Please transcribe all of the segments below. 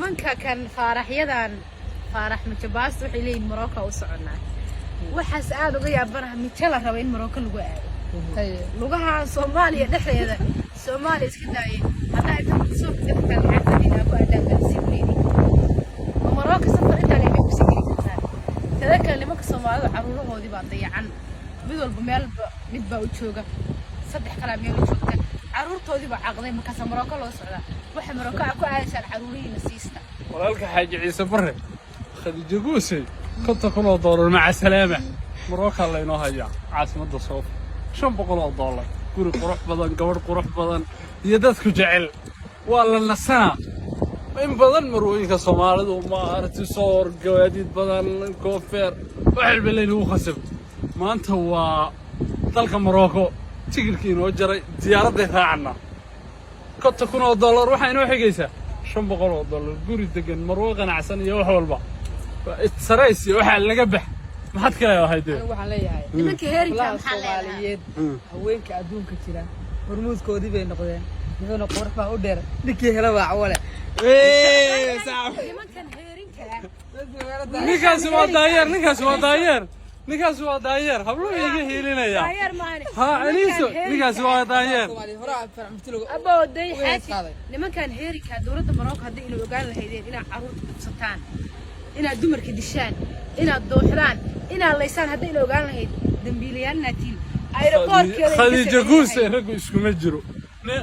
nimanka kan faaraxyadan faarax majabaas waxay leeyihiin Morocco u soconaa waxaas aad uga yaabanaha mitala raba in Morocco lagu aado lugaha Soomaaliya dhexdeeda Soomaaliya iska daayay hadaa inta soo kadib lacagta ina ku aadaan siibleeyay Morocco safar inta ay ku sii jirtaan dadka nimanka Soomaalida caruurahoodii baa dayacan mid walba meel mid baa u jooga saddex kala meel u joogta caruurtoodii baa caqday markaas Morocco loo socdaa waxa Morocco ku aaysan caruurihiina siista walaalka xaaji ciise bare khadija guusay $50,000 مع السلامة مروكا الله ينوهايا عاصمة الصوف $500 guri qurux badan gabadh qurux badan iyo dadku jecel waa la nasana in badan marooyinka Soomaalidu ma aragti soor gaadiid badan koofeer waxa bilay uu khasab maanta waa dalka Morocco tigirkii inoo jaray diyaaradda raacna $50,000 waxa inoo xigaysa $500 guri degan maroo qanacsan iyo wax walba سرايسي وحال لقبح ما حد كلا هايدي waxaan leeyahay nimanka heerinka maxaa Soomaaliyeed haweenka adduunka jira hormuudkoodii bay noqdeen nimanka qurux baa u dheer ninkii hela waa wale saaf nimankan heerinka ninkaas waa daayeer hablo iga heelinaya ha aniiso ninkaas waa daayeer abo day xaasi nimankan heerinka dawladda Morocco hadii inuu ogaan lahaydeen inay caruurta qabsataan inaad dumarka dishaan inaad dooxdaan inaad leysaan hadii la ogaan lahayd dambiilayaan naatiin aeroportkeeda khadija guusay rag isku ma jiro nin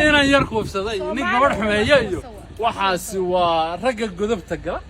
inaan yar qoofsaday nin gabadh xumeeyo iyo waxaas waa ragga godobta gala